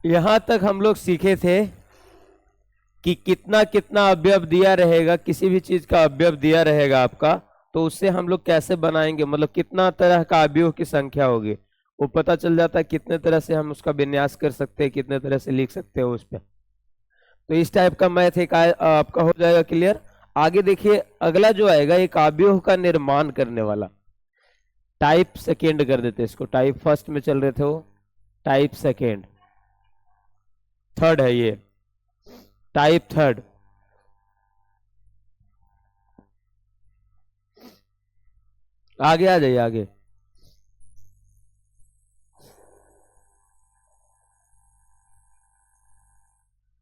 यहां तक हम लोग सीखे थे कि कितना कितना अवयव दिया रहेगा, किसी भी चीज का अवयव दिया रहेगा आपका, तो उससे हम लोग कैसे बनाएंगे, मतलब कितना तरह का अवयव की संख्या होगी वो पता चल जाता है, कितने तरह से हम उसका विन्यास कर सकते हैं, कितने तरह से लिख सकते हैं उस पर। तो इस टाइप का मैथ एक आपका हो जाएगा क्लियर। आगे देखिए अगला जो आएगा एक अवयव का निर्माण करने वाला। टाइप सेकेंड कर देते इसको, टाइप फर्स्ट में चल रहे थे वो, टाइप सेकेंड, थर्ड है ये, टाइप थर्ड। आगे आ जाइए आगे।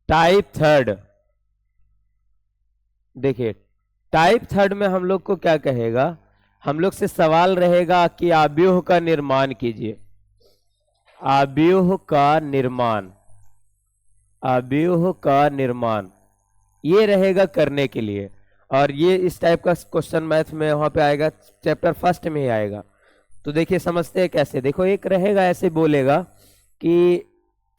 टाइप थर्ड, देखिए टाइप थर्ड में हम लोग को क्या कहेगा, हम लोग से सवाल रहेगा कि अवयव का निर्माण कीजिए, अवयव का निर्माण, अवयव का निर्माण ये रहेगा करने के लिए। और ये इस टाइप का क्वेश्चन मैथ में वहां पे आएगा, चैप्टर फर्स्ट में ही आएगा। तो देखिए समझते हैं कैसे। देखो एक रहेगा ऐसे बोलेगा कि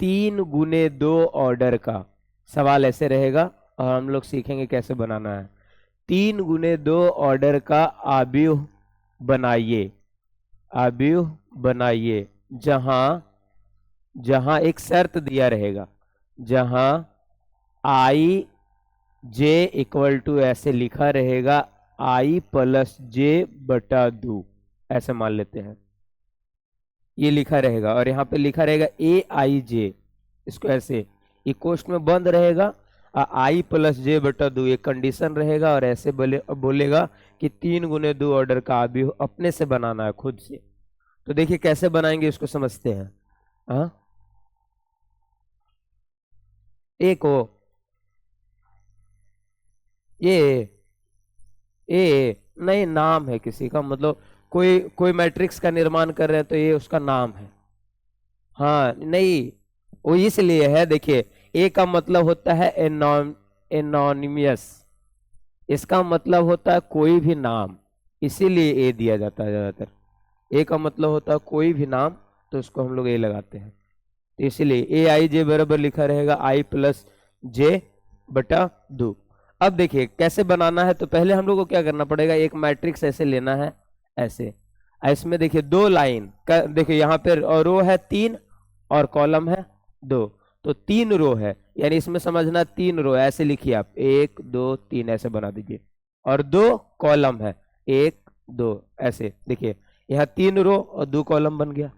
3 गुने 2 ऑर्डर का, सवाल ऐसे रहेगा और हम लोग सीखेंगे कैसे बनाना है। 3 गुने 2 ऑर्डर का अवयव बनाइए, अवयव बनाइए, जहां जहां एक शर्त दिया रहेगा, जहां आई जे इक्वल टू ऐसे लिखा रहेगा आई प्लस जे बटा 2, ऐसे मान लेते हैं ये लिखा रहेगा, और यहाँ पे लिखा रहेगा ए आई जे, इसको ऐसे इक्वल्स में बंद रहेगा, आई प्लस जे बटा 2 ये कंडीशन रहेगा, और ऐसे बोलेगा कि 3 गुने 2 ऑर्डर का अवयव अपने से बनाना है खुद से। तो देखिए कैसे बनाएंगे इसको समझते हैं। हाँ एक हो ये नहीं नाम है किसी का, मतलब कोई कोई मैट्रिक्स का निर्माण कर रहे हैं तो ये उसका नाम है। हाँ नहीं वो इसलिए है, देखिए ए का मतलब होता है एनोनिमियस, इसका मतलब होता है कोई भी नाम, इसीलिए ए दिया जाता है ज्यादातर। ए का मतलब होता है कोई भी नाम, तो उसको हम लोग ए लगाते हैं, तो इसीलिए ए आई जे बराबर लिखा रहेगा आई प्लस जे बटा 2। अब देखिए कैसे बनाना है, तो पहले हम लोग को क्या करना पड़ेगा, एक मैट्रिक्स ऐसे लेना है ऐसे, इसमें देखिए 2 लाइन का, देखिए यहाँ पे रो है 3 और कॉलम है 2, तो 3 रो है, यानी इसमें समझना 3 रो ऐसे लिखिए आप, 1 2 3 ऐसे बना दीजिए, और 2 कॉलम है 1 2 ऐसे, देखिए यहाँ 3 रो और 2 कॉलम बन गया।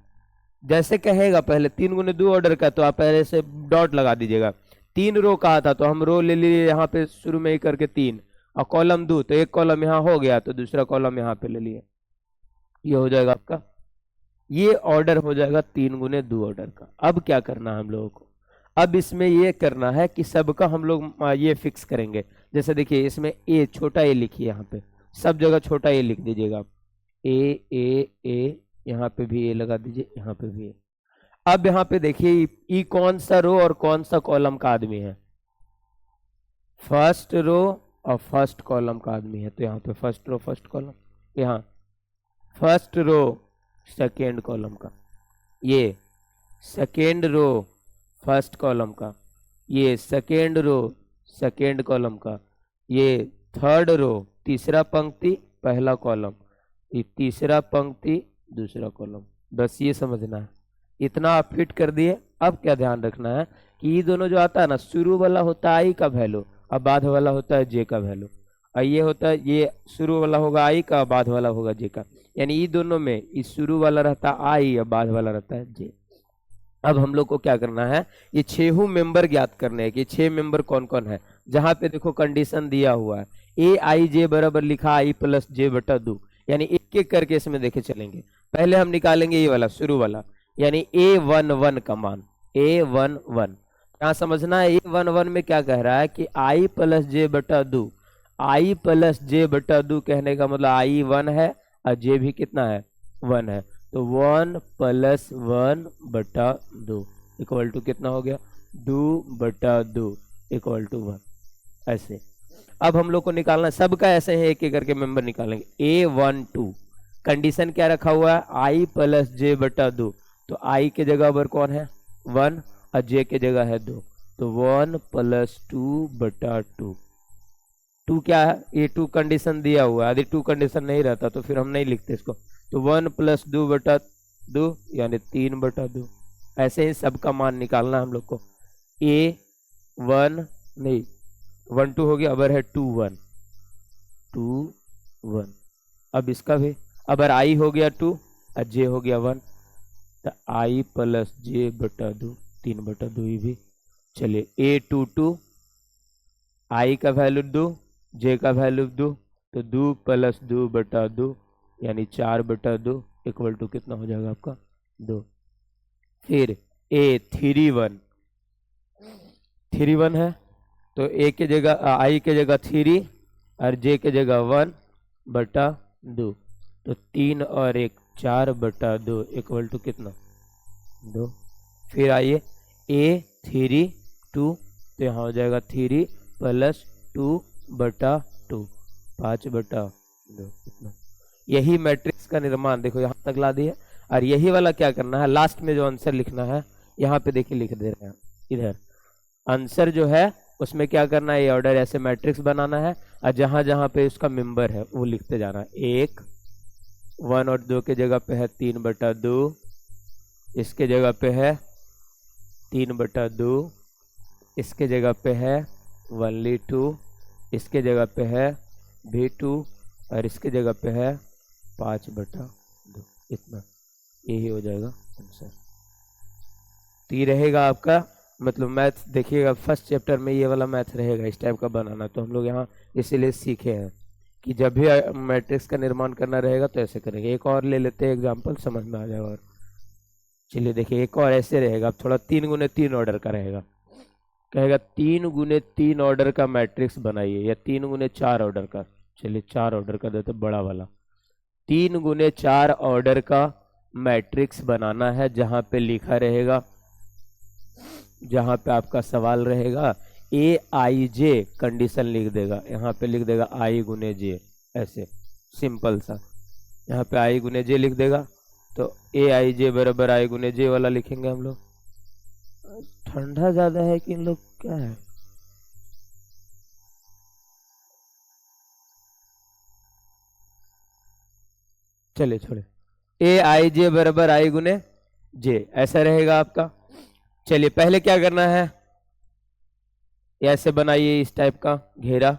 जैसे कहेगा पहले 3 गुने 2 ऑर्डर का, तो आप पहले से डॉट लगा दीजिएगा। 3 रो कहा था तो हम रो ले लिए यहाँ पे शुरू में ही करके 3, और कॉलम 2, तो एक कॉलम यहाँ हो गया तो दूसरा कॉलम यहाँ पे ले लिए, ये हो जाएगा आपका, ये ऑर्डर हो जाएगा 3 गुने 2 ऑर्डर का। अब क्या करना है हम लोगों को, अब इसमें ये करना है कि सबका हम लोग ये फिक्स करेंगे। जैसे देखिए इसमें ए, छोटा ए लिखिए, यहाँ पे सब जगह छोटा ए लिख दीजिएगा आप, ए यहाँ पे भी ए लगा दीजिए, यहाँ पे भी ए। अब यहाँ पे देखिए ई कौन सा रो और कौन सा कॉलम का आदमी है, फर्स्ट रो और फर्स्ट कॉलम का आदमी है, तो यहाँ पे फर्स्ट रो फर्स्ट कॉलम, यहाँ फर्स्ट रो सेकेंड कॉलम का, ये सेकेंड रो फर्स्ट कॉलम का, ये सेकेंड रो सेकेंड कॉलम का, ये थर्ड रो तीसरा पंक्ति पहला कॉलम, ये तीसरा पंक्ति दूसरा कॉलम। बस ये समझना है, इतना आप फिट कर दिए। अब क्या ध्यान रखना है कि ये दोनों जो आता है ना, शुरू वाला होता है आई का वैल्यू और बाद वाला होता है जे का वैल्यू, और ये होता है, ये शुरू वाला होगा आई का, बाद वाला होगा जे का, यानी ये दोनों में इस शुरू वाला रहता है आई और बाद वाला रहता है जे। अब हम लोग को क्या करना है, ये 6 मेंबर ज्ञात करने हैं कि 6 मेंबर कौन कौन है। जहां पे देखो कंडीशन दिया हुआ है ए आई जे बराबर लिखा आई प्लस जे बटा 2, यानी एक एक करके इसमें देखे चलेंगे। पहले हम निकालेंगे ये वाला शुरू वाला, यानी A11 का मान, A11 यहाँ समझना है। A11 में क्या कह रहा है कि आई प्लस जे बटा 2, आई प्लस जे बटा 2 कहने का मतलब आई 1 है और जे भी कितना है 1 है, तो 1 प्लस 1 बटा 2 इक्वल टू कितना हो गया 2 बटा 2 इक्वल टू 1, ऐसे। अब हम लोग को निकालना सबका ऐसे है, एक एक करके मेंबर निकालेंगे। A12 कंडीशन क्या रखा हुआ है, आई प्लस जे बटा 2, तो आई के जगह पर कौन है 1, और जे की जगह है 2, तो 1 + 2/2। 2 क्या है, ये 2 कंडीशन दिया हुआ है, यदि 2 कंडीशन नहीं रहता तो फिर हम नहीं लिखते इसको। तो 1 + 2/2 यानी 3/2। ऐसे ही सबका मान निकालना हम लोग को। ए 1 नहीं 1 2 हो गया, अब है 2 1 2 1। अब इसका भी अब आई हो गया 2 और जे हो गया 1, तो I + j/2 3/2 ये भी। चलिए A 2 2, I का वैल्यू 2, J का वैल्यू 2, तो 2 + 2/2 यानी 4/2 इक्वल टू कितना हो जाएगा आपका 2। फिर A 3 1 3 1 है, तो A की जगह I की जगह 3 और J की जगह 1/2, तो 3 और 1 4/2 इक्वल टू कितना 2। फिर आइए A 3 2, तो यहाँ हो जाएगा 3 + 2/2 5/2 इतना। यही मैट्रिक्स का निर्माण देखो यहाँ तक ला दिया। और यही वाला क्या करना है, लास्ट में जो आंसर लिखना है यहाँ पे देखिए लिख दे रहे हैं इधर। आंसर जो है उसमें क्या करना है, ये ऑर्डर ऐसे मैट्रिक्स बनाना है और जहां जहां पे उसका मेंबर है वो लिखते जाना है। 1 1 और 2 के जगह पे है 3/2, इसके जगह पे है 3/2, इसके जगह पे है 1/2, इसके जगह पे है V2 और इसके जगह पे है 5/2। इतना यही हो जाएगा आंसर। तो ये रहेगा आपका मतलब मैथ। देखिएगा फर्स्ट चैप्टर में ये वाला मैथ रहेगा इस टाइप का बनाना, तो हम लोग यहाँ इसीलिए सीखे हैं कि जब भी मैट्रिक्स का निर्माण करना रहेगा तो ऐसे करेंगे। एक और ले लेते हैं एग्जांपल, समझ में आ जाएगा। और चलिए देखिए एक और ऐसे रहेगा, अब थोड़ा 3 × 3 ऑर्डर का रहेगा। कहेगा 3 × 3 ऑर्डर का मैट्रिक्स बनाइए या 3 × 4 ऑर्डर का। चलिए 4 ऑर्डर का देते बड़ा वाला। 3 × 4 ऑर्डर का मैट्रिक्स बनाना है, जहां पे लिखा रहेगा, जहां पे आपका सवाल रहेगा AIJ कंडीशन लिख देगा, यहाँ पे लिख देगा I × J, ऐसे सिंपल सा यहाँ पे I × J लिख देगा। तो AIJ = I × J वाला लिखेंगे हम लोग। ठंडा ज्यादा है कि इन लोग क्या है, चले छोड़े। AIJ = I × J ऐसा रहेगा आपका। चलिए पहले क्या करना है, ऐसे बनाइए इस टाइप का घेरा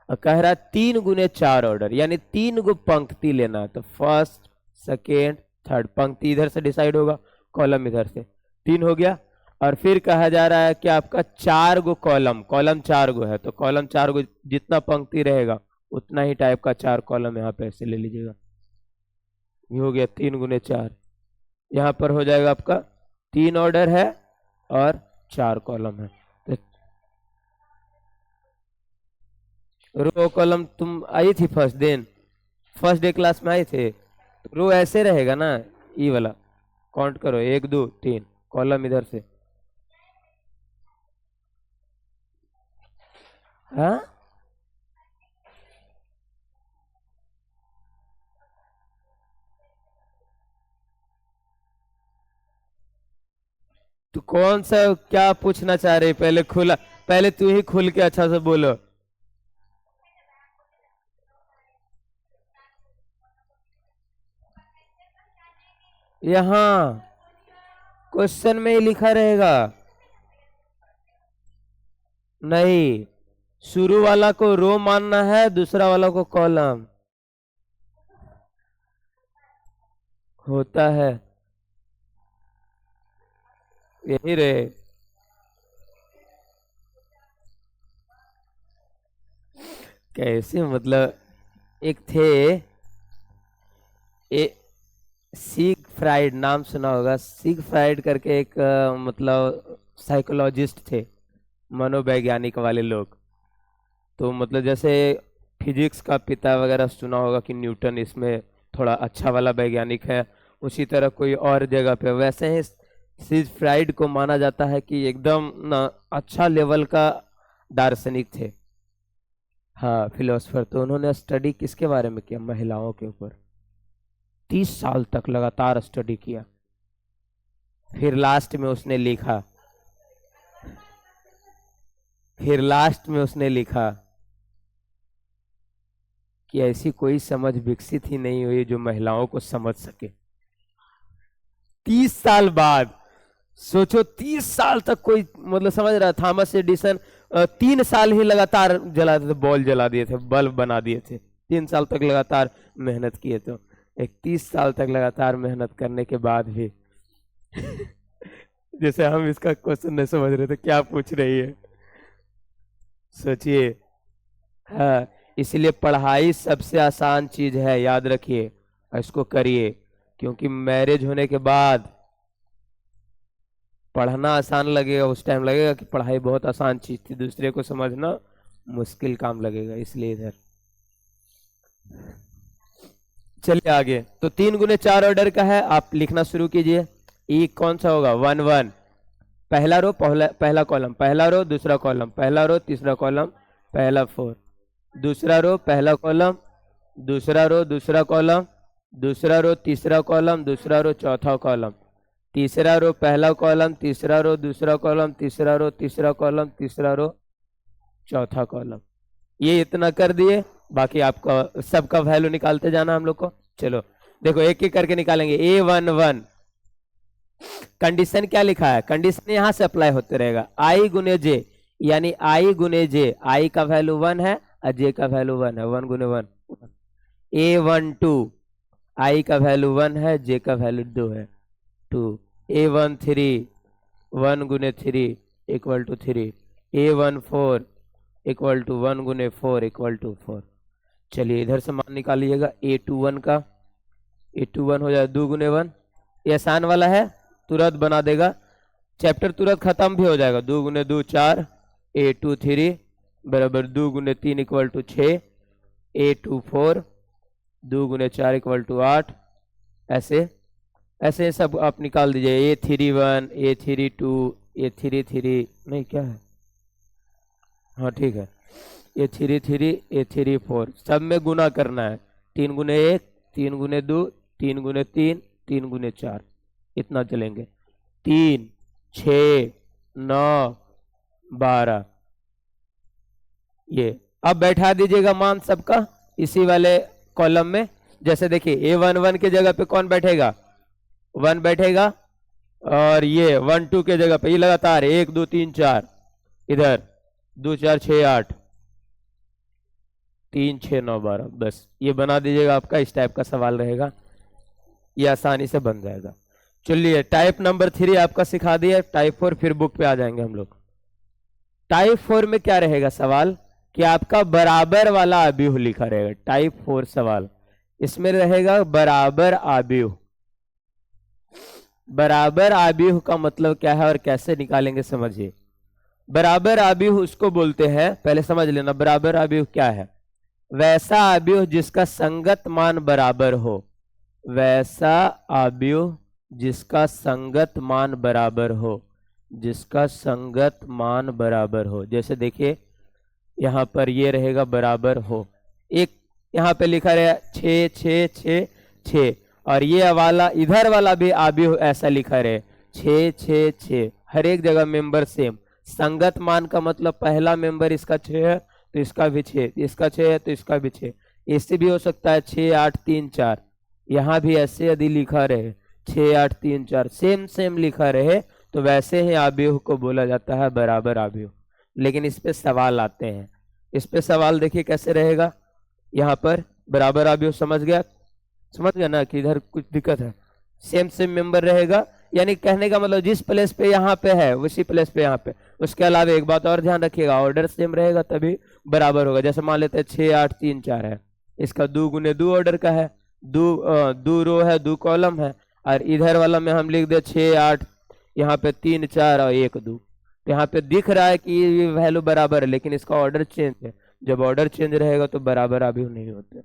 और कह रहा 3 × 4 ऑर्डर यानी 3 गो पंक्ति लेना है। तो फर्स्ट सेकेंड थर्ड पंक्ति इधर से डिसाइड होगा, कॉलम इधर से 3 हो गया। और फिर कहा जा रहा है कि आपका 4 गो कॉलम, कॉलम 4 गो है, तो कॉलम 4 गो जितना पंक्ति रहेगा उतना ही टाइप का 4 कॉलम यहाँ पे ऐसे ले लीजिएगा। ये हो गया 3 × 4। यहाँ पर हो जाएगा आपका 3 ऑर्डर है और 4 कॉलम है। तो रो कॉलम तुम आई थी फर्स्ट डे क्लास में आई थे, तो रो ऐसे रहेगा ना, ई वाला काउंट करो 1 2 3 कॉलम इधर से। हाँ तो कौन सा क्या पूछना चाह रहे, पहले खुला, पहले तू ही खुल के अच्छा से बोलो। यहाँ क्वेश्चन में ही लिखा रहेगा, नहीं शुरू वाला को रो मानना है, दूसरा वाला को कॉलम होता है, यही रहे। कैसे मतलब, एक थे ए सिग फ्राइड, नाम सुना होगा, सिग फ्राइड करके एक मतलब साइकोलॉजिस्ट थे, मनोवैज्ञानिक वाले लोग। तो मतलब जैसे फिजिक्स का पिता वगैरह सुना होगा कि न्यूटन, इसमें थोड़ा अच्छा वाला वैज्ञानिक है, उसी तरह कोई और जगह पे वैसे ही सिग फ्राइड को माना जाता है कि एकदम ना अच्छा लेवल का दार्शनिक थे। हाँ फिलोसफर। तो उन्होंने स्टडी किसके बारे में किया, महिलाओं के ऊपर 30 साल तक लगातार स्टडी किया। फिर लास्ट में उसने लिखा फिर लास्ट में उसने लिखा कि ऐसी कोई समझ विकसित ही नहीं हुई जो महिलाओं को समझ सके। 30 साल बाद सोचो, 30 साल तक कोई मतलब समझ रहा। थॉमस एडिसन 3 साल ही लगातार जलाते थे, बॉल जला दिए थे, बल्ब बना दिए थे। 3 साल तक लगातार मेहनत किए। तो एक 30 साल तक लगातार मेहनत करने के बाद भी जैसे हम इसका क्वेश्चन नहीं समझ रहे थे, क्या पूछ रही है, सोचिए। हाँ, इसलिए पढ़ाई सबसे आसान चीज है, याद रखिए, इसको करिए। क्योंकि मैरिज होने के बाद पढ़ना आसान लगेगा, उस टाइम लगेगा कि पढ़ाई बहुत आसान चीज थी, दूसरे को समझना मुश्किल काम लगेगा। इसलिए इधर चलिए आगे। तो 3 गुने 4 ऑर्डर का है, आप लिखना शुरू कीजिए। ई कौन सा होगा? 1 1, पहला रो पहला कॉलम, पहला रो दूसरा कॉलम, पहला रो तीसरा कॉलम, पहला 4, दूसरा रो पहला कॉलम, दूसरा रो दूसरा कॉलम, दूसरा रो तीसरा कॉलम, दूसरा रो चौथा कॉलम, तीसरा रो पहला कॉलम, तीसरा रो दूसरा कॉलम, तीसरा रो तीसरा कॉलम, तीसरा रो चौथा कॉलम। ये इतना कर दिए, बाकी आपका सबका वैल्यू निकालते जाना हम लोग को। चलो देखो, एक एक करके निकालेंगे। A1 1, कंडीशन क्या लिखा है? कंडीशन यहां से अप्लाई होते रहेगा। I गुने जे, यानी I गुने जे, I का वैल्यू 1 है और J का वैल्यू 1 है, 1 गुने 1। A1 2, I का वैल्यू 1 है, J का वैल्यू 2 है, 2। A1 3, 1 गुने 3 equal to 3। A1 4 equal to 1 गुने 4 इक्वल टू 4। चलिए इधर से मान निकालिएगा A21 का। A21 हो जाए 2 गुने 1, ये आसान वाला है, तुरंत बना देगा, चैप्टर तुरंत खत्म भी हो जाएगा। 2 गुने 2 4, A23 बराबर 2 गुने 3 इक्वल टू 6, A24 2 गुने 4 इक्वल टू 8। ऐसे ऐसे सब आप निकाल दीजिए। A31 A32 A33, नहीं क्या है, हाँ ठीक है, A33 A34, सब में गुना करना है। 3 गुने 1, 3 गुने 2, 3 गुने 3, 3 गुने 4, इतना चलेंगे। 3 6 9 12, ये अब बैठा दीजिएगा मान सबका इसी वाले कॉलम में। जैसे देखिए A1 1 के जगह पे कौन बैठेगा? 1 बैठेगा, और ये 1 2 के जगह पे ये लगातार 1 2 3 4, इधर 2 4 6 8, 3 6 9 12, बस ये बना दीजिएगा। आपका इस टाइप का सवाल रहेगा, ये आसानी से बन जाएगा। चलिए टाइप नंबर 3 आपका सिखा दिया। टाइप 4 फिर बुक पे आ जाएंगे हम लोग। टाइप 4 में क्या रहेगा सवाल कि आपका बराबर वाला अवयव लिखा रहेगा। टाइप 4 सवाल इसमें रहेगा बराबर अवयव। बराबर अवयव का मतलब क्या है और कैसे निकालेंगे समझिए। बराबर अवयव उसको बोलते हैं, पहले समझ लेना बराबर अवयव क्या है। वैसा अवयव जिसका संगत मान बराबर हो, वैसा अवयव जिसका संगत मान बराबर हो, जिसका संगत मान बराबर हो। जैसे देखिए यहाँ पर ये रहेगा बराबर हो, एक यहाँ पे लिखा रहेगा 6 6 6 6, और ये वाला इधर वाला भी अवयव ऐसा लिखा रहे 6 6 6, हर एक जगह मेंबर सेम। संगत मान का मतलब पहला मेंबर इसका 6 है तो इसका भी 6, इसका 6 है तो इसका भी 6। इससे भी हो सकता है 6 8 3 4, यहाँ भी ऐसे यदि लिखा रहे 6 8 3 4, सेम सेम लिखा रहे तो वैसे ही अवयव को बोला जाता है बराबर अवयव। लेकिन इस पे सवाल आते हैं। इस पे सवाल देखिए कैसे रहेगा। यहाँ पर बराबर अवयव समझ गया ना कि इधर कुछ दिक्कत है। सेम सेम मेंबर रहेगा, यानी कहने का मतलब जिस प्लेस पे यहाँ पे है उसी प्लेस पे यहाँ पे। उसके अलावा एक बात और ध्यान रखिएगा, ऑर्डर सेम रहेगा तभी बराबर होगा। जैसे मान लेते हैं 6 8 3 4 है, इसका 2 गुने 2 ऑर्डर का है, 2 रो है 2 कॉलम है, और इधर वाला में हम लिख दे 6 8, यहाँ पे 3 4 और 1 2। तो यहाँ पे दिख रहा है कि ये वैल्यू बराबर है, लेकिन इसका ऑर्डर चेंज है। जब ऑर्डर चेंज रहेगा तो बराबर अवयव नहीं होते।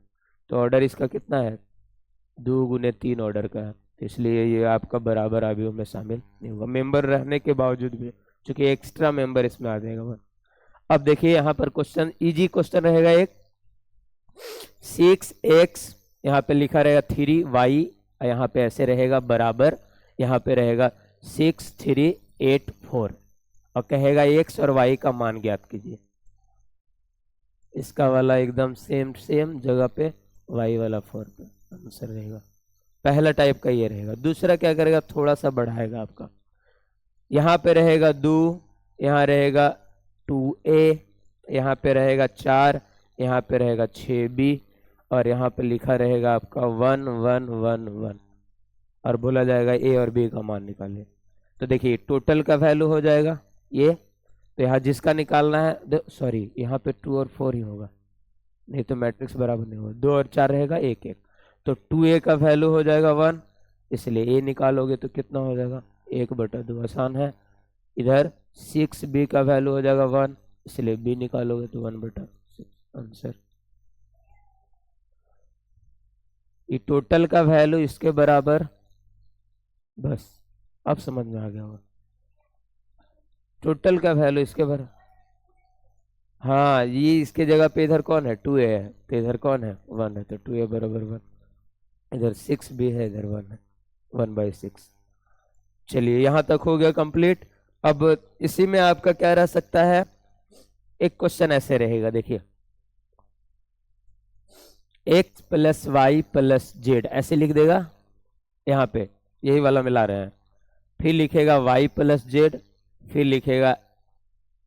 तो ऑर्डर इसका कितना है? 2 गुने 3 ऑर्डर का है, इसलिए ये आपका बराबर अवयव में शामिल नहीं होगा, मेंबर रहने के बावजूद भी, क्योंकि एक्स्ट्रा मेंबर इसमें आ जाएगा। अब देखिए यहाँ पर क्वेश्चन, इजी क्वेश्चन रहेगा एक। 6x यहाँ पे लिखा रहेगा 3y, यहाँ पे ऐसे रहेगा बराबर, यहाँ पे रहेगा 6 3 8 4। और कहेगा एक्स और वाई का मान ज्ञात कीजिए। इसका वाला एकदम सेम सेम जगह पे वाई वाला 4 पे आंसर रहेगा। पहला टाइप का ये रहेगा। दूसरा क्या करेगा, थोड़ा सा बढ़ाएगा आपका, यहाँ पे रहेगा 2, यहाँ रहेगा 2a, यहाँ पे रहेगा 4, यहाँ पे रहेगा 6b, और यहाँ पे लिखा रहेगा आपका 1 1 1 1, और बोला जाएगा a और b का मान निकालिए। तो देखिए टोटल का वैल्यू हो जाएगा ये, तो यहाँ जिसका निकालना है, सॉरी यहाँ पे 2 और 4 ही होगा, नहीं तो मैट्रिक्स बराबर नहीं होगा। 2 और 4 रहेगा 1 1, तो 2a का वैल्यू हो जाएगा 1, इसलिए a निकालोगे तो कितना हो जाएगा 1/2, आसान है। इधर 6b का वैल्यू हो जाएगा 1, इसलिए b निकालोगे तो 1/6 आंसर। ये टोटल का वैल्यू इसके बराबर, बस अब समझ में आ गया होगा, टोटल का वैल्यू इसके बराबर। हाँ ये इसके जगह पे इधर कौन है 2a है, तो इधर कौन है 1 है, तो 2a बराबर 1, इधर 6b है, इधर 1 है, 1/6। चलिए यहाँ तक हो गया कंप्लीट। अब इसी में आपका क्या रह सकता है, एक क्वेश्चन ऐसे रहेगा, देखिए x + y + z ऐसे लिख देगा, यहाँ पे यही वाला मिला रहे हैं, फिर लिखेगा y + z, फिर लिखेगा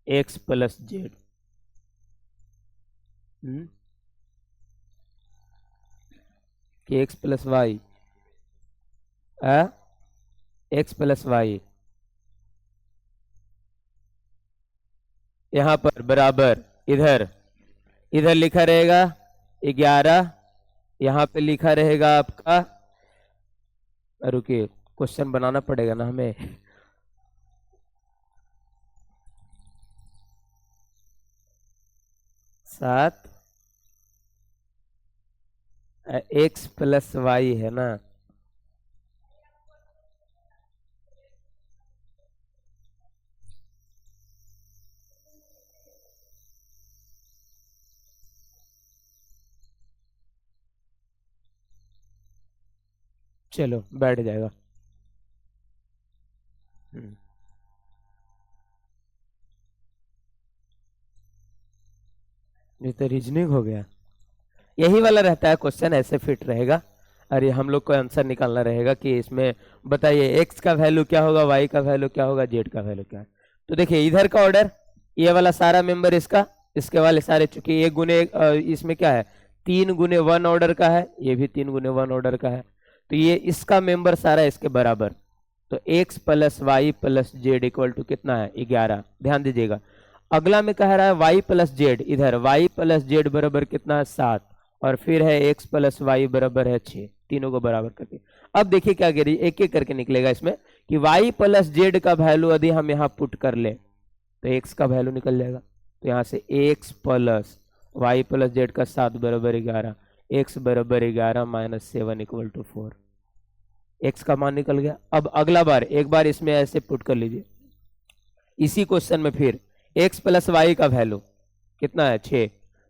x + z। कि x + y, x + y यहाँ पर बराबर, इधर इधर लिखा रहेगा 11, यहाँ पे लिखा रहेगा आपका, रुकिए क्वेश्चन बनाना पड़ेगा ना हमें, सात x + y है ना, चलो बैठ जाएगा। ये तो रीजनिंग हो गया, यही वाला रहता है क्वेश्चन, ऐसे फिट रहेगा। अरे हम लोग को आंसर निकालना रहेगा कि इसमें बताइए x का वैल्यू क्या होगा, y का वैल्यू क्या होगा, z का वैल्यू क्या है। तो देखिए इधर का ऑर्डर, ये वाला सारा मेंबर इसका, इसके वाले सारे, चूंकि 1 गुने इसमें क्या है 3 गुने 1 ऑर्डर का है, ये भी 3 गुने 1 ऑर्डर का है, तो ये इसका मेंबर सारा इसके बराबर। तो x + y + z = कितना है 11। ध्यान दीजिएगा अगला में कह रहा है y + z, इधर y + z बराबर कितना है 7, और फिर है x + y बराबर है 6, तीनों को बराबर करके। अब देखिए क्या कह रही है, एक एक करके निकलेगा इसमें कि y + z का वैल्यू यदि हम यहाँ पुट कर ले तो x का वैल्यू निकल जाएगा। तो यहाँ से x + y + z का 7 बराबर 11, x बराबर 11 - 7 = 4, x का मान निकल गया। अब अगला बार एक बार इसमें ऐसे पुट कर लीजिए, इसी क्वेश्चन में फिर x + y का वैल्यू कितना है 6,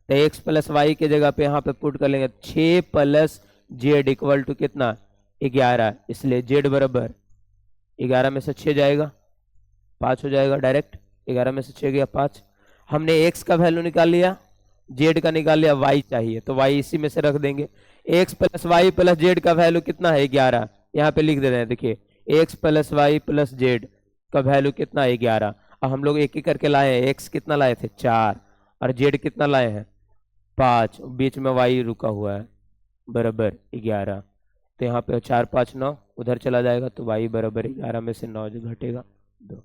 तो x + y के जगह पे यहाँ पे पुट कर लेंगे 6 + z = कितना 11, इसलिए z बराबर 11 में से 6 जाएगा 5 हो जाएगा, डायरेक्ट 11 में से 6 गया 5। हमने x का वैल्यू निकाल लिया, z का निकाल लिया, y चाहिए तो y इसी में से रख देंगे। x + y + z का वैल्यू कितना है 11, यहाँ पे लिख दे रहे हैं, देखिए x + y + z का वैल्यू कितना है 11। अब हम लोग एक एक करके लाए हैं, x कितना लाए थे 4, और z कितना लाए हैं 5, बीच में y रुका हुआ है बराबर 11, तो यहाँ पे 4 5 9 उधर चला जाएगा, तो y बराबर 11 में से 9 जो घटेगा 2।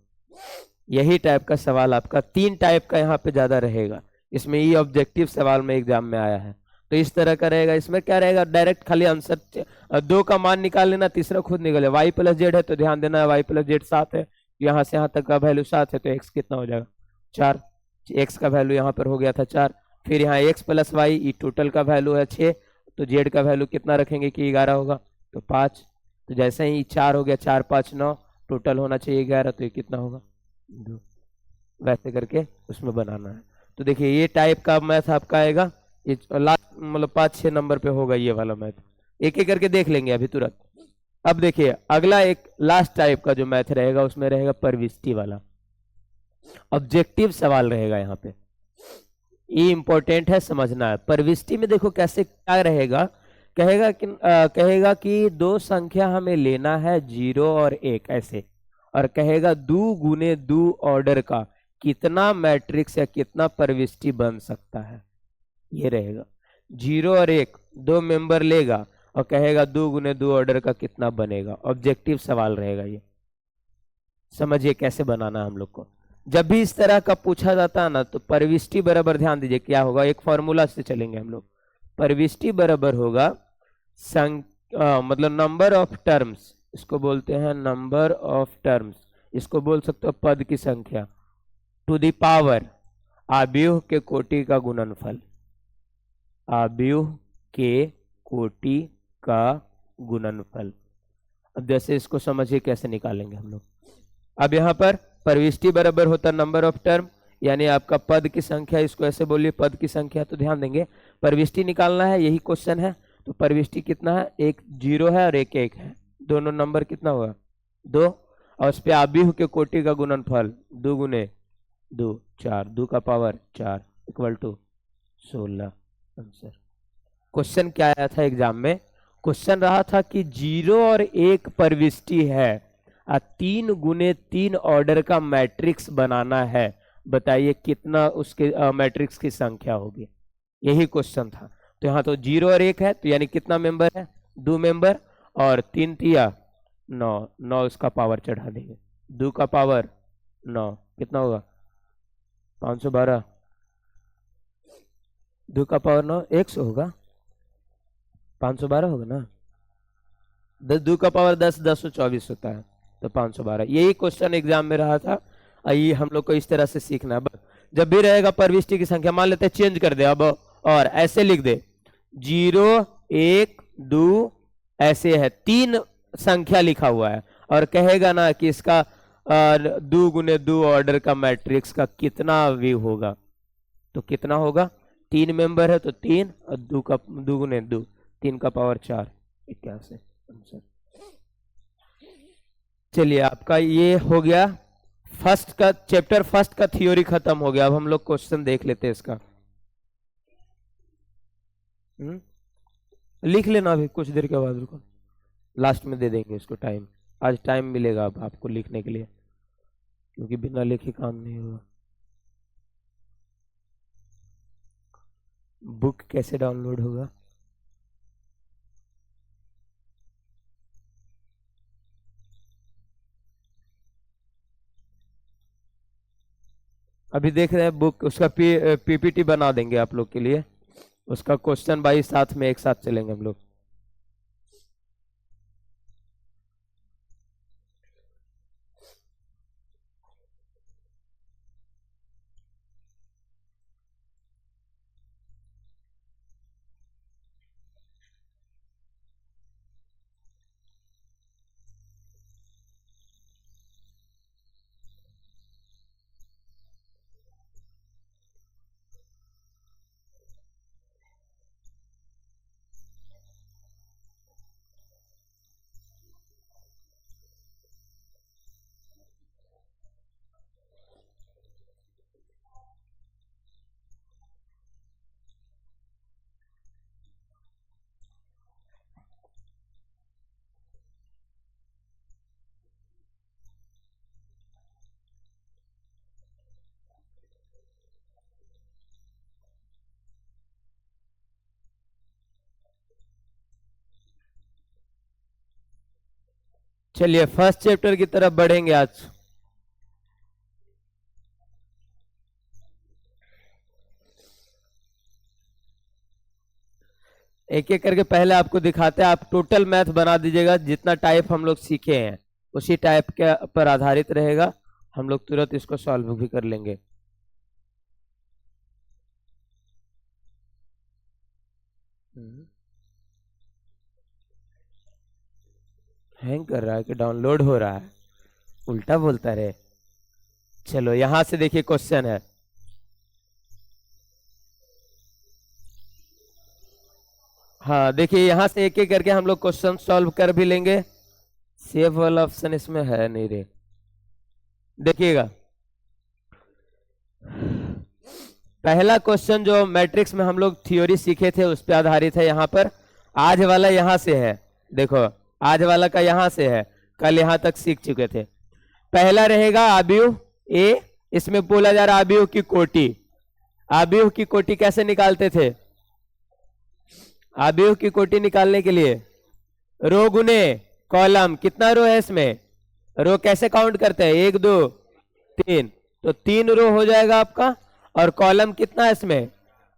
यही टाइप का सवाल आपका 3 टाइप का यहाँ पे ज्यादा रहेगा, इसमें ये ऑब्जेक्टिव सवाल में एग्जाम में आया है, तो इस तरह का रहेगा। इसमें क्या रहेगा, डायरेक्ट खाली आंसर 2 का मान निकाल लेना, तीसरा खुद निकले। y + z है तो ध्यान देना है y + z 7 है, यहाँ से यहाँ तक का वैल्यू 7 है, तो x कितना हो जाएगा 4, x का वैल्यू यहाँ पर हो गया था 4, फिर यहाँ x + y, ये टोटल का वैल्यू है 6, तो z का वैल्यू कितना रखेंगे कि 11 होगा, तो 5, तो जैसे ही 4 हो गया 4 5 9, टोटल होना चाहिए 11, तो ये कितना होगा 2, वैसे करके उसमें बनाना है। तो देखिए ये टाइप का मैथ आपका आएगा, ये लास्ट मतलब 5-6 नंबर पे होगा ये वाला मैथ, एक एक करके देख लेंगे अभी तुरंत। अब देखिए अगला एक लास्ट टाइप का जो मैथ रहेगा उसमें रहेगा प्रविष्टि वाला। ऑब्जेक्टिव सवाल रहेगा यहाँ पे, ये इंपॉर्टेंट है, समझना है। परविष्टि में देखो कैसे क्या रहेगा, कहेगा कि दो संख्या हमें लेना है 0 और 1 ऐसे, और कहेगा 2 गुने 2 ऑर्डर का कितना मैट्रिक्स या कितना परविष्टि बन सकता है, ये रहेगा। 0 और 1 दो मेंबर लेगा और कहेगा 2 गुने 2 ऑर्डर का कितना बनेगा, ऑब्जेक्टिव सवाल रहेगा ये। समझिए कैसे बनाना है हम लोग को। जब भी इस तरह का पूछा जाता है ना, तो परविष्टि बराबर, ध्यान दीजिए क्या होगा, एक फॉर्मूला से चलेंगे हम लोग। परविष्टि बराबर होगा मतलब नंबर ऑफ टर्म्स, इसको बोलते हैं नंबर ऑफ टर्म्स, इसको बोल सकते हो पद की संख्या, टू द पावर आव्यूह के कोटि का गुणनफल, आव्यूह के कोटि का गुणनफल। अब जैसे इसको समझिए कैसे निकालेंगे हम लोग। अब यहाँ पर परविष्टि बराबर होता है नंबर ऑफ टर्म, यानी आपका पद की संख्या, इसको ऐसे बोलिए पद की संख्या। तो ध्यान देंगे परविष्टि निकालना है, यही क्वेश्चन है। तो परविष्टि कितना है, एक 0 है और एक 1 है, दोनों नंबर कितना हुआ 2, और उस पर आव्यूह के कोटि का गुणनफल 2 गुने 2 4, 2 का power 4 equal to 16 answer. Question क्या आया था एग्जाम में, क्वेश्चन रहा था कि 0 और 1 परविष्टि है, 3 गुने 3 ऑर्डर का मैट्रिक्स बनाना है, बताइए कितना उसके मैट्रिक्स की संख्या होगी, यही क्वेश्चन था। तो यहाँ तो 0 और 1 है, तो यानी कितना मेंबर है 2 मेंबर, और 3 तिया 9, 9 उसका पावर चढ़ा देंगे, 2 का पावर 9 कितना होगा 512, 2 का पावर 9 100 होगा, 512 होगा ना, 2 का पावर 10 1024 होता है, तो 512। यही क्वेश्चन एग्जाम में रहा था। आइए हम लोग को इस तरह से सीखना है। जब भी रहेगा परविष्टि की संख्या, मान लेते हैं चेंज कर दे अब, और ऐसे लिख दे 0 1 2 ऐसे है, 3 संख्या लिखा हुआ है, और कहेगा ना कि इसका 2 गुने 2 ऑर्डर का मैट्रिक्स का कितना व्यू होगा, तो कितना होगा, 3 मेंबर है तो 3 और 2 गुने 2 3 का पावर 4 81 आंसर। चलिए आपका ये हो गया फर्स्ट का चैप्टर, फर्स्ट का थ्योरी खत्म हो गया। अब हम लोग क्वेश्चन देख लेते हैं इसका। लिख लेना अभी कुछ देर के बाद, रुको लास्ट में दे देंगे इसको टाइम, आज टाइम मिलेगा अब आपको लिखने के लिए, क्योंकि बिना लिखे काम नहीं होगा। बुक कैसे डाउनलोड होगा, अभी देख रहे हैं बुक, उसका पीपीटी बना देंगे आप लोग के लिए, उसका क्वेश्चन बाई साथ में एक साथ चलेंगे हम लोग। चलिए फर्स्ट चैप्टर की तरफ बढ़ेंगे आज। एक एक करके पहले आपको दिखाते हैं, आप टोटल मैथ बना दीजिएगा, जितना टाइप हम लोग सीखे हैं उसी टाइप के पर आधारित रहेगा, हम लोग तुरंत इसको सॉल्व भी कर लेंगे। हैंग कर रहा है कि डाउनलोड हो रहा है, उल्टा बोलता रहे। चलो यहां से देखिए क्वेश्चन है, हाँ देखिए यहां से एक एक करके हम लोग क्वेश्चन सॉल्व कर भी लेंगे। सेव वाला ऑप्शन इसमें है नहीं रे, देखिएगा पहला क्वेश्चन जो मैट्रिक्स में हम लोग थ्योरी सीखे थे उस पे आधारित है। यहाँ पर आज वाला यहाँ से है, देखो आज वाला का यहाँ से है, कल यहाँ तक सीख चुके थे। पहला रहेगा आव्यूह ए, इसमें बोला जा रहा आव्यूह की कोटि। आव्यूह की कोटि कैसे निकालते थे? आव्यूह की कोटि निकालने के लिए रो गुने कॉलम, कितना रो है इसमें? रो कैसे काउंट करते हैं? 1 2 3, तो 3 रो हो जाएगा आपका। और कॉलम कितना है इसमें?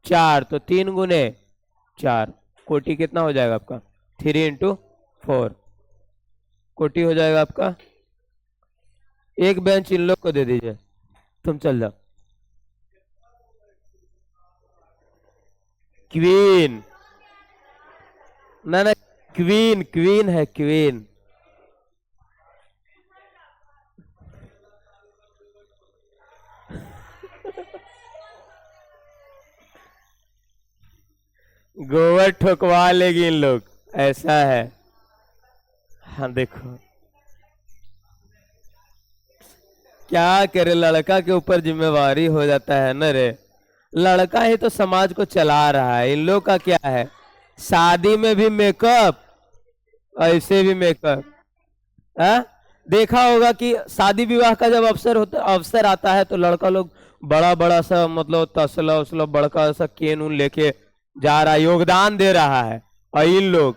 4, तो 3 गुने 4, कोटि कितना हो जाएगा आपका? 3 × 4 कोटि हो जाएगा आपका। एक बेंच इन लोग को दे दीजिए, तुम चल जाओ। क्वीन ना ना, क्वीन क्वीन है, क्वीन। गोबर ठोकवा लेगी इन लोग, ऐसा है। हाँ देखो क्या करे, लड़का के ऊपर जिम्मेवारी हो जाता है न रे। लड़का ही तो समाज को चला रहा है। इन लोग का क्या है, शादी में भी मेकअप, ऐसे भी मेकअप। देखा होगा कि शादी विवाह का जब अवसर आता है तो लड़का लोग बड़ा बड़ा सा मतलब तसला उसला बड़का सा केन उन लेके जा रहा है, योगदान दे रहा है। और इन लोग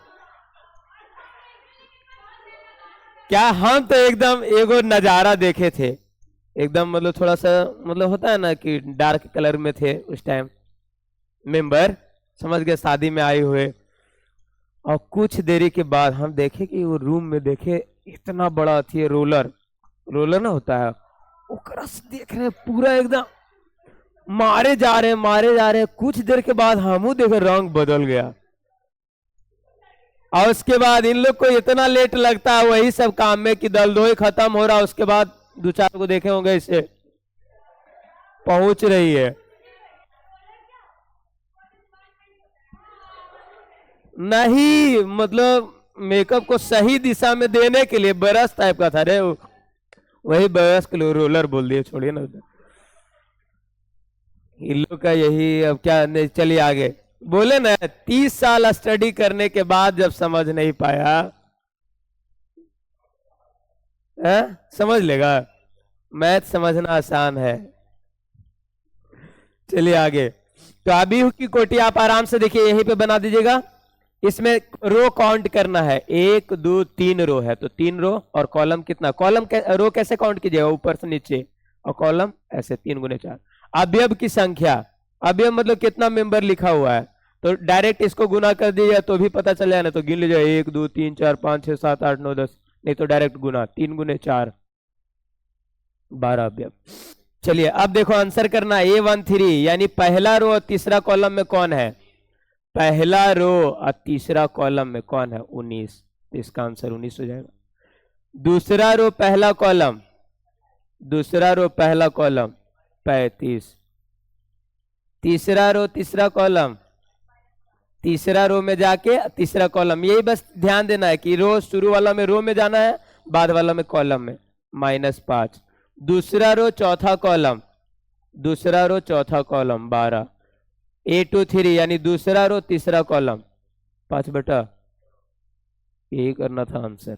क्या, हम तो एकदम एगो नजारा देखे थे, एकदम मतलब थोड़ा सा मतलब होता है ना कि डार्क कलर में थे उस टाइम मेंबर, समझ गए, शादी में आए हुए। और कुछ देरी के बाद हम देखे कि वो रूम में देखे इतना बड़ा थी रोलर, रोलर ना होता है, ओकरा से देख रहे पूरा एकदम मारे जा रहे मारे जा रहे। कुछ देर के बाद हम देखे रंग बदल गया। और उसके बाद इन लोग को इतना लेट लगता है वही सब काम में कि दलदोई खत्म हो रहा, उसके बाद 2-4 को देखे होंगे इसे पहुंच रही है। नहीं मतलब मेकअप को सही दिशा में देने के लिए ब्रश टाइप का था रे, वही ब्रश के लिए रोलर बोल दिए, छोड़िए ना। इन लोग का यही, अब क्या नहीं, चलिए आगे। बोले ना 30 साल स्टडी करने के बाद जब समझ नहीं पाया, समझ लेगा, मैथ समझना आसान है। चलिए आगे। तो आव्यूह की कोटि आप आराम से देखिए यहीं पे बना दीजिएगा। इसमें रो काउंट करना है, 1 2 3 रो है तो 3 रो। और कॉलम कितना, रो कैसे काउंट कीजिएगा? ऊपर से नीचे, और कॉलम ऐसे 3 × 4। अवयव की संख्या, अवयव मतलब कितना मेंबर लिखा हुआ है, तो डायरेक्ट इसको गुना कर दीजिए तो भी पता चल जाए ना, तो गिन लीजिए 1 2 3 4 5 6 7 8 9 10, नहीं तो डायरेक्ट गुना, 3 × 4 12 अवयव। चलिए अब देखो आंसर करना, A13 यानी पहला रो और तीसरा कॉलम में कौन है? पहला रो और तीसरा कॉलम में कौन है? 19, तो इसका आंसर 19 हो जाएगा। दूसरा रो पहला कॉलम, दूसरा रो पहला कॉलम 35। तीसरा रो तीसरा कॉलम, तीसरा रो में जाके तीसरा कॉलम, यही बस ध्यान देना है कि रो शुरू वाला में रो में जाना है, बाद वाला में कॉलम में, -5। दूसरा रो चौथा कॉलम, दूसरा रो चौथा कॉलम 12। A23 यानी दूसरा रो तीसरा कॉलम 5 बेटा, यही करना था आंसर।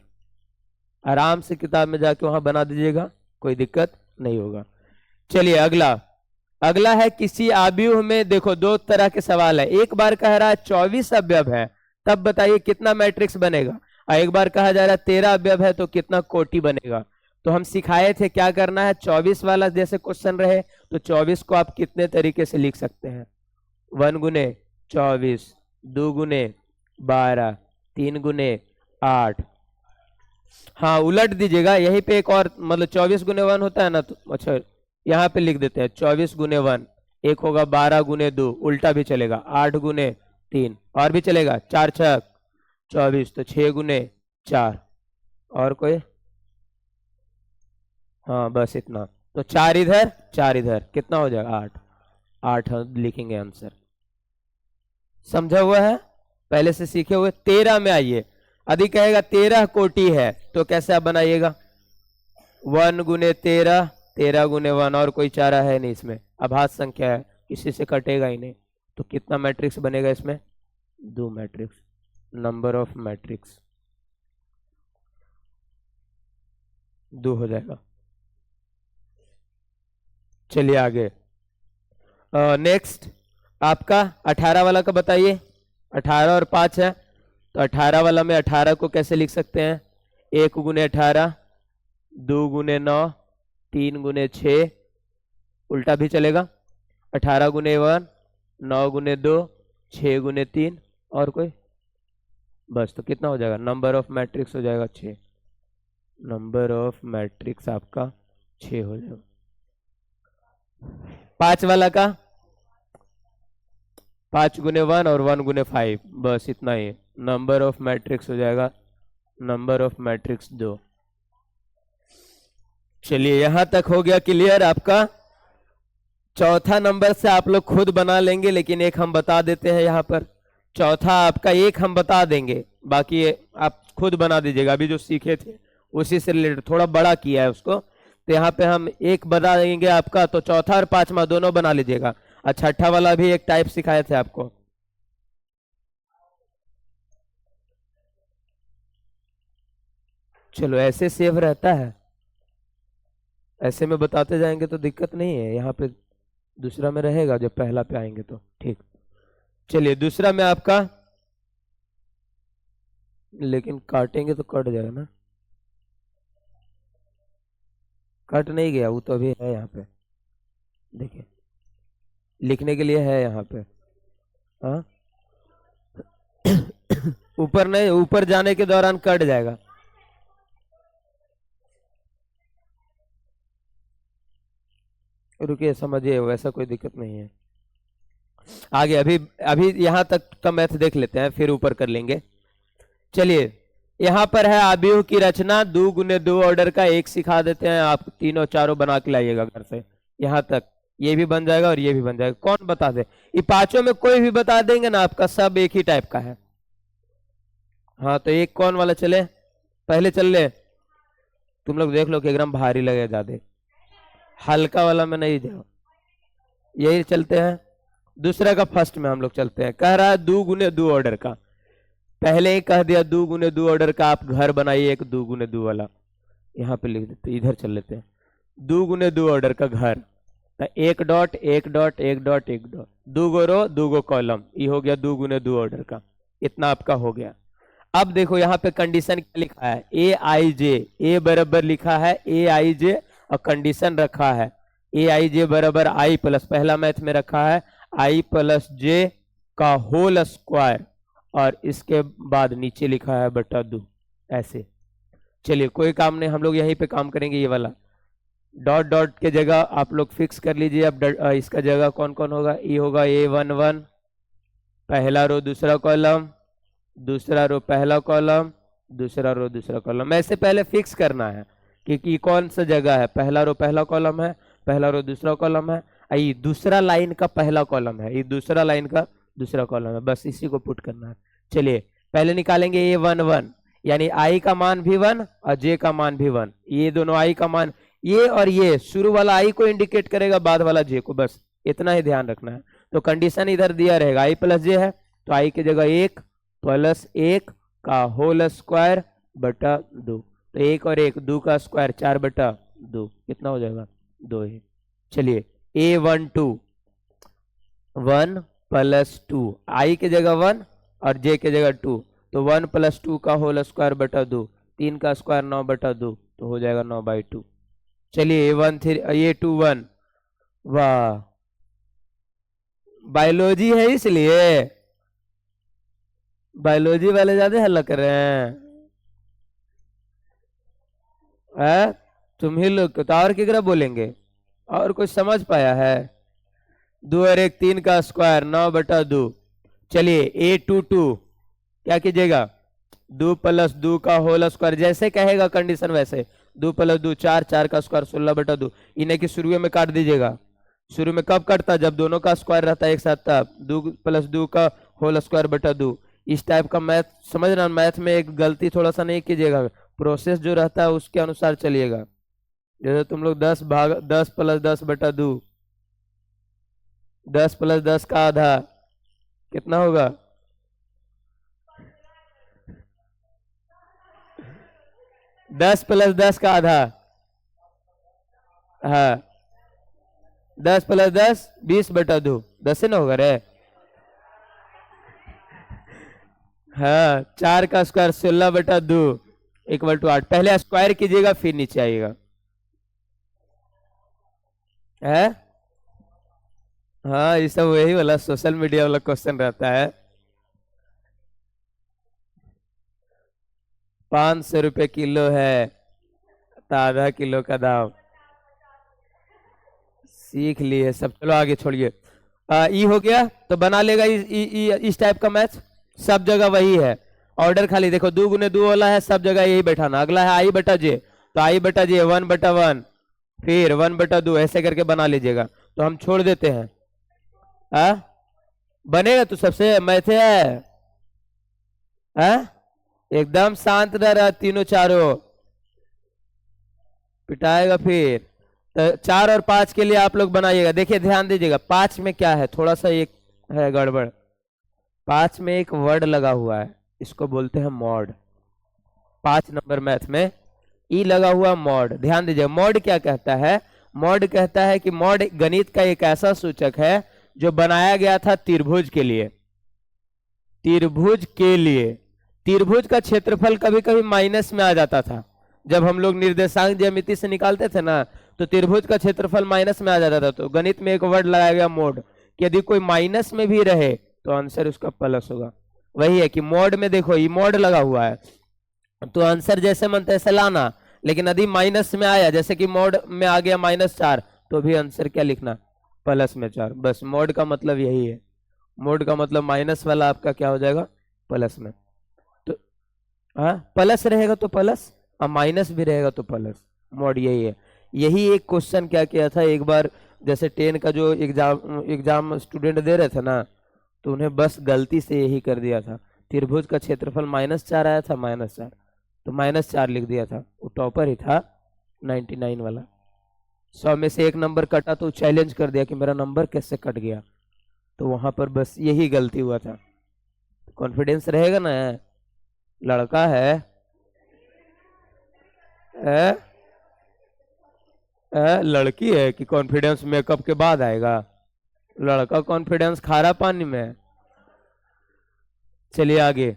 आराम से किताब में जाके वहां बना दीजिएगा, कोई दिक्कत नहीं होगा। चलिए अगला, अगला है किसी आव्यूह में, देखो 2 तरह के सवाल है। एक बार कह रहा है 24 अवयव है, तब बताइए कितना मैट्रिक्स बनेगा। और एक बार कहा जा रहा है 13 अवयव है तो कितना कोटि बनेगा। तो हम सिखाए थे क्या करना है, 24 वाला जैसे क्वेश्चन रहे तो 24 को आप कितने तरीके से लिख सकते हैं? 1 × 24, 2 × 12, 3 × 8। हाँ उलट दीजिएगा, यहीं पे एक और मतलब 24 × 1 होता है ना, तो अच्छा यहाँ पे लिख देते हैं 24 × 1, एक होगा 12 × 2, उल्टा भी चलेगा, 8 × 3 और भी चलेगा, 4 6 24, तो 6 × 4। और कोई? हाँ बस इतना, तो 4 इधर 4 इधर, कितना हो जाएगा? 8 8 लिखेंगे आंसर। समझा हुआ है, पहले से सीखे हुए। 13 में आइए, यदि कहेगा 13 कोटि है तो कैसे आप बनाइएगा? 1 × 13, 13 × 1, और कोई चारा है नहीं इसमें, अभाज्य संख्या है किसी से कटेगा ही नहीं। तो कितना मैट्रिक्स बनेगा इसमें? 2 मैट्रिक्स। नंबर ऑफ मैट्रिक्स 2 हो जाएगा। चलिए आगे। नेक्स्ट आपका 18 वाला का बताइए। 18 और 5 है, तो 18 वाला में 18 को कैसे लिख सकते हैं? 1 गुने 18, 2 गुने 9, 3 गुने 6, उल्टा भी चलेगा। 18 गुने 1, 9 गुने 2, 6 गुने 3, और कोई? बस। तो कितना हो जाएगा? नंबर ऑफ मैट्रिक्स हो जाएगा 6। नंबर ऑफ मैट्रिक्स आपका 6 हो जाएगा। 5 वाला का 5 गुने 1 और 1 गुने 5, बस इतना ही। नंबर ऑफ मैट्रिक्स हो जाएगा, नंबर ऑफ मैट्रिक्स 2। चलिए यहां तक हो गया क्लियर आपका। चौथा नंबर से आप लोग खुद बना लेंगे, लेकिन एक हम बता देते हैं यहाँ पर। चौथा आपका एक हम बता देंगे, बाकी आप खुद बना दीजिएगा। अभी जो सीखे थे उसी से रिलेटेड थोड़ा बड़ा किया है उसको, तो यहाँ पे हम एक बता देंगे आपका। तो चौथा और 5वां दोनों बना लीजिएगा। अच्छा, 6ठा वाला भी एक टाइप सिखाए थे आपको। चलो ऐसे सेव रहता है, ऐसे में बताते जाएंगे तो दिक्कत नहीं है। यहाँ पे दूसरा में रहेगा, जब पहला पे आएंगे तो ठीक। चलिए दूसरा में आपका, लेकिन काटेंगे तो कट जाएगा ना। कट नहीं गया, वो तो अभी है यहाँ पे, देखिए लिखने के लिए है यहाँ पे। हाँ ऊपर नहीं, ऊपर जाने के दौरान कट जाएगा। रुकिए, समझिए, वैसा कोई दिक्कत नहीं है। आगे अभी अभी यहाँ तक का मैथ देख लेते हैं, फिर ऊपर कर लेंगे। चलिए यहाँ पर है आव्यूह की रचना, 2 गुने 2 ऑर्डर का एक सिखा देते हैं। आप तीनों चारों बना के लाइएगा घर से। यहाँ तक ये भी बन जाएगा और ये भी बन जाएगा। कौन बता दे? ये पांचों में कोई भी बता देंगे ना, आपका सब एक ही टाइप का है। हाँ तो एक कौन वाला चले? पहले चल ले, तुम लोग देख लो कि एकदम भारी लगे ज्यादा। हल्का वाला में नहीं जाओ, यही चलते हैं। दूसरा का फर्स्ट में हम लोग चलते हैं। कह रहा है 2 गुने 2 ऑर्डर का। पहले ही कह दिया 2 गुने 2 ऑर्डर का, आप घर बनाइए एक 2 गुने 2 वाला। यहाँ पे लिख देते, इधर चल लेते हैं। 2 गुने 2 ऑर्डर का घर, तो 1 डॉट 1 डॉट 1 डॉट 1 डॉट, 2 गो रो 2 गो कॉलम। ये हो गया 2 गुने 2 ऑर्डर का। इतना आपका हो गया। अब देखो यहाँ पे कंडीशन क्या लिखा है? ए आई जे, ए बराबर लिखा है ए आई जे, और कंडीशन रखा है ए आई जे बराबर आई प्लस, पहला मैथ में रखा है आई प्लस जे का होल स्क्वायर, और इसके बाद नीचे लिखा है बटा 2, ऐसे। चलिए कोई काम नहीं, हम लोग यहीं पे काम करेंगे। ये वाला डॉट डॉट के जगह आप लोग फिक्स कर लीजिए। अब इसका जगह कौन कौन होगा? ये होगा A11, पहला रो दूसरा कॉलम, दूसरा रो पहला कॉलम, दूसरा रो दूसरा कॉलम। ऐसे पहले फिक्स करना है कि कौन सा जगह है। पहला रो पहला कॉलम है, पहला रो दूसरा कॉलम है, ये दूसरा लाइन का पहला कॉलम है, ये दूसरा लाइन का दूसरा कॉलम है। बस इसी को पुट करना है। चलिए पहले निकालेंगे A11, यानी आई का मान भी 1 और जे का मान भी 1। ये दोनों आई का मान, ये और ये शुरू वाला आई को इंडिकेट करेगा, बाद वाला जे को, बस इतना ही ध्यान रखना है। तो कंडीशन इधर दिया रहेगा आई प्लस जे है, तो आई की जगह 1 प्लस 1 का होल स्क्वायर बटा 2। तो 1 और 1 2 का स्क्वायर 4 बटा 2, कितना हो जाएगा? 2 ही। चलिए A12 1 प्लस 2, आई की जगह 1 और जे की जगह 2, तो 1 प्लस 2 का होल स्क्वायर बटा 2, 3 का स्क्वायर 9 बटा 2, तो हो जाएगा 9/2। चलिए A21, वाह बायोलॉजी है इसलिए बायोलॉजी वाले ज्यादा हल्ला कर रहे हैं। तुम ही लोग तो और कितना बोलेंगे? और कुछ समझ पाया है? 2 और 1 3 का स्क्वायर 9/2। चलिए A22 क्या कीजिएगा? 2 प्लस 2 का होल स्क्वायर, जैसे कहेगा कंडीशन वैसे। 2 प्लस 2 4, 4 का स्क्वायर 16/2। इन्हें की शुरू में काट दीजिएगा। शुरू में कब कटता? जब दोनों का स्क्वायर रहता है एक साथ, तब 2 प्लस 2 का होल स्क्वायर बटा 2। इस टाइप का मैथ समझना। मैथ में एक गलती थोड़ा सा नहीं कीजिएगा, प्रोसेस जो रहता है उसके अनुसार चलिएगा। जैसे तुम लोग 10 प्लस 10/2, 10 + 10 का आधा कितना होगा? 10 + 10 का आधा, हाँ 10 + 10 20/2, 10 ही ना होगा रे। हाँ 4 का स्क्वायर 16/2 = 8। पहले स्क्वायर कीजिएगा फिर नीचे आइएगा है। हाँ ये सब वही वाला सोशल मीडिया वाला क्वेश्चन रहता है। 500 रुपये किलो है तो आधा किलो का दाम। सीख लिए सब, चलो आगे छोड़िए। ई हो गया तो बना लेगा इस टाइप का मैथ, सब जगह वही है। ऑर्डर खाली देखो 2 × 2 वाला है, सब जगह यही बैठाना। अगला है I/J, तो I/J 1/1 फिर 1/2 ऐसे करके बना लीजिएगा। तो हम छोड़ देते हैं। बनेगा तो सबसे मैथ है। एकदम शांत रहा, तीनों चारों पिटाएगा फिर। तो 4 और 5 के लिए आप लोग बनाइएगा। देखिए ध्यान दीजिएगा, 5 में क्या है, थोड़ा सा एक है गड़बड़। 5 में एक वर्ड लगा हुआ है, इसको बोलते हैं मॉड। 5 नंबर मैथ में ई लगा हुआ मॉड। ध्यान दीजिए मॉड क्या कहता है। मॉड कहता है कि मॉड गणित का एक ऐसा सूचक है जो बनाया गया था त्रिभुज के लिए। त्रिभुज के लिए त्रिभुज का क्षेत्रफल कभी कभी माइनस में आ जाता था। जब हम लोग निर्देशांक ज्यामिति से निकालते थे ना, तो त्रिभुज का क्षेत्रफल माइनस में आ जाता था। तो गणित में एक वर्ड लगाया गया मोड, कि यदि कोई माइनस में भी रहे तो आंसर उसका प्लस होगा। वही है कि मोड में देखो ये मोड लगा हुआ है, तो आंसर जैसे मन तैसे लाना। लेकिन यदि माइनस में आया, जैसे कि मोड में आ गया -4, तो भी आंसर क्या लिखना, +4। बस मोड का मतलब यही है। मोड का मतलब माइनस वाला आपका क्या हो जाएगा, प्लस में। तो हाँ प्लस रहेगा तो प्लस, और माइनस भी रहेगा तो प्लस। मोड यही है। यही एक क्वेश्चन क्या किया था एक बार, जैसे 10 का जो एग्जाम स्टूडेंट दे रहे थे ना, तो उन्हें बस गलती से यही कर दिया था। त्रिभुज का क्षेत्रफल -4 आया था, -4, तो -4 लिख दिया था। वो टॉपर ही था 99 वाला। 100 में से 1 नंबर कटा तो चैलेंज कर दिया कि मेरा नंबर कैसे कट गया। तो वहां पर बस यही गलती हुआ था। कॉन्फिडेंस रहेगा ना, लड़का है लड़की है कि कॉन्फिडेंस मेकअप के बाद आएगा। लड़का कॉन्फिडेंस खारा पानी में। चलिए आगे,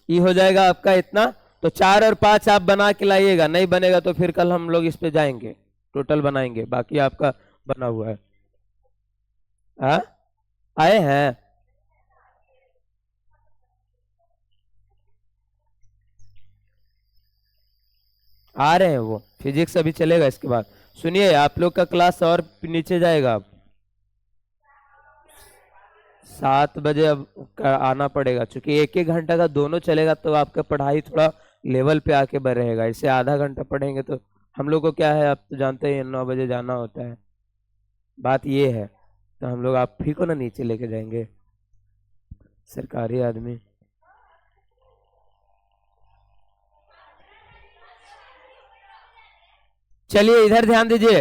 ये हो जाएगा आपका इतना। तो 4 और 5 आप बना के लाइएगा, नहीं बनेगा तो फिर कल हम लोग इस पे जाएंगे, टोटल बनाएंगे। बाकी आपका बना हुआ है। आए हैं आ रहे हैं वो, फिजिक्स अभी चलेगा। इसके बाद सुनिए, आप लोग का क्लास और नीचे जाएगा अब 7 बजे। अब आना पड़ेगा, क्योंकि 1-1 घंटा का दोनों चलेगा, तो आपका पढ़ाई थोड़ा लेवल पे आके बढ़ रहेगा। इसे आधा घंटा पढ़ेंगे तो हम लोग को क्या है, आप तो जानते हैं 9 बजे जाना होता है। बात ये है, तो हम लोग आप ही को ना नीचे लेके जाएंगे, सरकारी आदमी। चलिए इधर ध्यान दीजिए,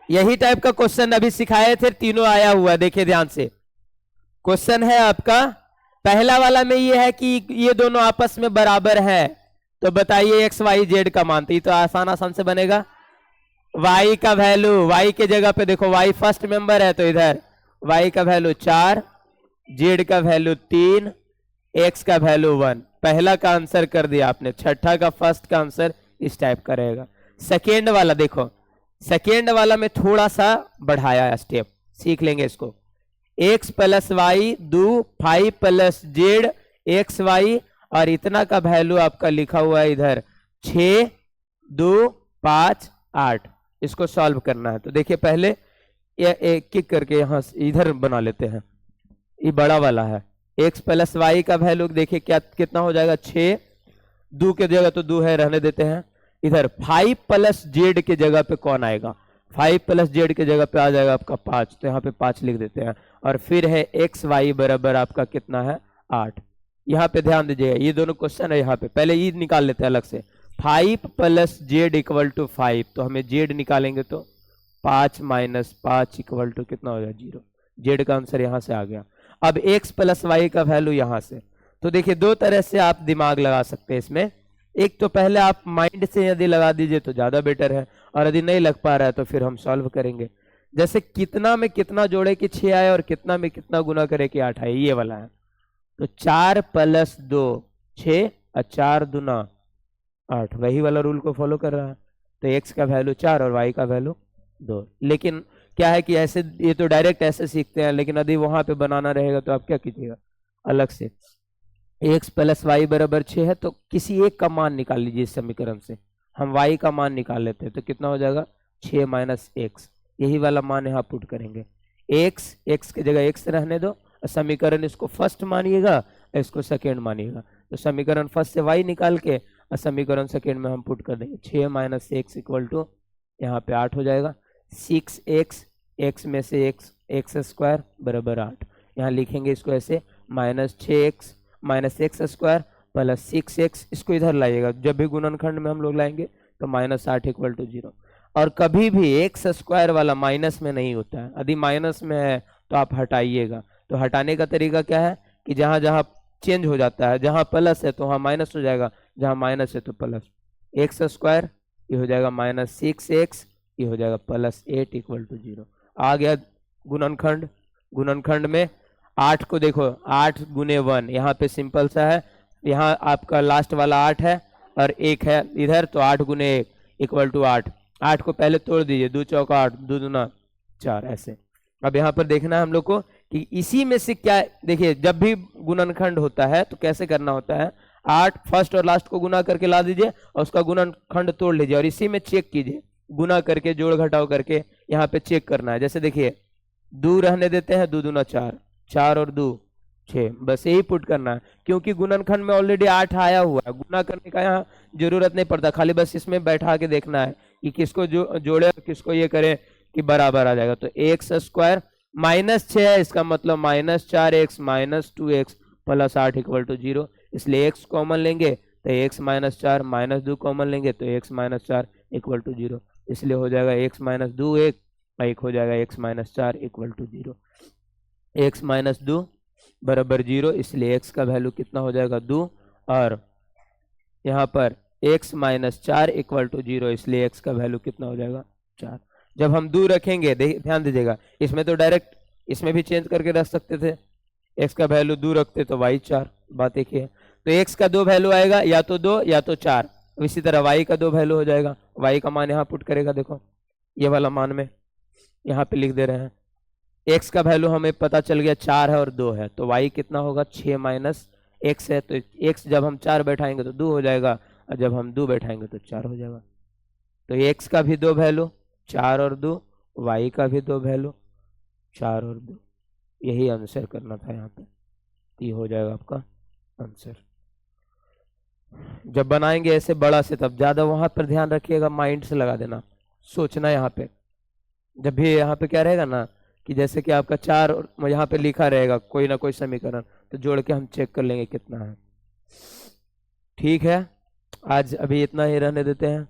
यही टाइप का क्वेश्चन अभी सिखाए थे, तीनों आया हुआ। देखिए ध्यान से, क्वेश्चन है आपका पहला वाला में ये है कि ये दोनों आपस में बराबर है, तो बताइए एक्स वाई जेड का मान। तो ये तो आसान आसान से बनेगा। y का वैल्यू, y के जगह पे देखो y फर्स्ट मेंबर है, तो इधर y का वैल्यू 4, z का वैल्यू 3, x का वैल्यू 1। पहला का आंसर कर दिया आपने। छठा का फर्स्ट का आंसर इस टाइप का रहेगा। सेकेंड वाला देखो, सेकेंड वाला में थोड़ा सा बढ़ाया स्टेप, सीख लेंगे इसको। x + y दो 5 + z एक्स वाई, और इतना का वैल्यू आपका लिखा हुआ है इधर 6, 2, 5, 8। इसको सॉल्व करना है। तो देखिए पहले ये एक एक करके यहां इधर बना लेते हैं। ये बड़ा वाला है, x + y का वैल्यू देखिए क्या कितना हो जाएगा, 6। 2 के जगह तो 2 है, रहने देते हैं। इधर 5 + z के जगह पे कौन आएगा, 5 + z के जगह पे आ जाएगा आपका 5, तो यहाँ पे 5 लिख देते हैं। और फिर है x y बराबर आपका कितना है, 8। यहाँ पे ध्यान दीजिएगा, ये दोनों क्वेश्चन है। यहाँ पे पहले ये निकाल लेते हैं अलग से। 5 + z = 5, तो हमें z निकालेंगे तो 5 माइनस 5 इक्वल टू कितना हो जाए 0। जेड का आंसर यहाँ से आ गया। अब x प्लस वाई का वैल्यू यहाँ से, तो देखिए दो तरह से आप दिमाग लगा सकते हैं इसमें। एक तो पहले आप माइंड से यदि लगा दीजिए तो ज्यादा बेटर है, और यदि नहीं लग पा रहा है तो फिर हम सॉल्व करेंगे। जैसे कितना में कितना जोड़े कि 6 आए और कितना में कितना गुना करे कि 8 आए, ये वाला है। तो 4 प्लस 2 6 और 4 दूना 8, वही वाला रूल को फॉलो कर रहा है। तो x का वैल्यू 4 और y का वैल्यू 2। लेकिन क्या है कि ऐसे ये तो डायरेक्ट ऐसे सीखते हैं, लेकिन यदि वहां पे बनाना रहेगा तो आप क्या कीजिएगा अलग से। x प्लस वाई बराबर 6 है, तो किसी एक का मान निकाल लीजिए इस समीकरण से। हम y का मान निकाल लेते हैं, तो कितना हो जाएगा 6 माइनस एक्स, यही वाला मान यहाँ पुट करेंगे। x की जगह x रहने दो, समीकरण इसको फर्स्ट मानिएगा, इसको सेकेंड मानिएगा। तो समीकरण फर्स्ट से y निकाल के और समीकरण सेकेंड में हम पुट कर देंगे। 6 माइनस एक्स इक्वल टू यहाँ पे 8 हो जाएगा। 6x, x में से x स्क्वायर बराबर 8, यहाँ लिखेंगे इसको ऐसे, minus 6x minus x square plus 6x, इसको इधर लाइएगा, जब भी गुणनखंड में हम लोग लाएंगे तो माइनस 8 इक्वल टू 0। और कभी भी एक्स स्क्वायर वाला माइनस में नहीं होता है, यदि माइनस में है तो आप हटाइएगा। तो हटाने का तरीका क्या है कि जहां जहां चेंज हो जाता है, जहां प्लस है तो वहां माइनस हो जाएगा, जहां माइनस है तो प्लस। एक्स स्क्वायर ये हो जाएगा माइनस 6x, ये हो जाएगा प्लस 8 इक्वल टू 0। आ गया गुणनखंड। गुणनखंड में 8 को देखो, 8 गुने 1, यहाँ पे सिंपल सा है, यहाँ आपका लास्ट वाला 8 है और 1 है इधर, तो 8 गुने 1 इक्वल टू 8। 8 को पहले तोड़ दीजिए, 2 चौका 8, 2 दूना 4 ऐसे। अब यहाँ पर देखना है हम लोग को कि इसी में से क्या, देखिए जब भी गुणनखंड होता है तो कैसे करना होता है, 8 फर्स्ट और लास्ट को गुना करके ला दीजिए और उसका गुणनखंड तोड़ लीजिए, और इसी में चेक कीजिए, गुना करके जोड़ घटाव करके यहाँ पे चेक करना है। जैसे देखिए 2 रहने देते हैं, 2 दूना 4, 4 और 2 6, बस यही पुट करना है, क्योंकि गुणनखंड में ऑलरेडी 8 आया हुआ है, गुना करने का यहाँ जरूरत नहीं पड़ता, खाली बस इसमें बैठा के देखना है कि किसको जोड़े और किसको ये करे कि बराबर आ जाएगा। तो एक्स स्क्वायर माइनस 6 है, इसका मतलब minus 4x minus 2x plus 8 equal to 0, इसलिए x कॉमन लेंगे तो x माइनस 4 माइनस 2 कॉमन लेंगे तो x माइनस 4 इक्वल टू 0, इसलिए हो जाएगा x माइनस 2 1 हो जाएगा x minus 4 equal to 0। x minus 2 बराबर 0, इसलिए x का वैल्यू कितना हो जाएगा 2, और यहाँ पर x माइनस 4 इक्वल टू 0, इसलिए x का वैल्यू कितना हो जाएगा 4। जब हम 2 रखेंगे, ध्यान दीजिएगा, इसमें तो डायरेक्ट इसमें भी चेंज करके रख सकते थे, x का वैल्यू 2 रखते तो y 4, बात एक ही है। तो x का 2 वैल्यू आएगा, या तो 2 या तो 4। इसी तरह y का 2 वैल्यू हो जाएगा, y का मान यहाँ पुट करेगा, देखो ये वाला मान में यहाँ पे लिख दे रहे हैं। x का वैल्यू हमें पता चल गया 4 है और 2 है, तो y कितना होगा 6 माइनस x है, तो x जब हम 4 बैठाएंगे तो 2 हो जाएगा, और जब हम 2 बैठाएंगे तो 4 हो जाएगा। तो x का भी 2 वैल्यू 4 और 2, y का भी 2 वैल्यू 4 और 2, यही आंसर करना था यहाँ पे, ये हो जाएगा आपका आंसर। जब बनाएंगे ऐसे बड़ा से तब ज्यादा वहां पर ध्यान रखिएगा, माइंड से लगा देना, सोचना यहाँ पे। जब भी यहाँ पे क्या रहेगा ना कि जैसे कि आपका 4 यहाँ पे लिखा रहेगा कोई ना कोई समीकरण, तो जोड़ के हम चेक कर लेंगे कितना है। ठीक है, आज अभी इतना ही रहने देते हैं।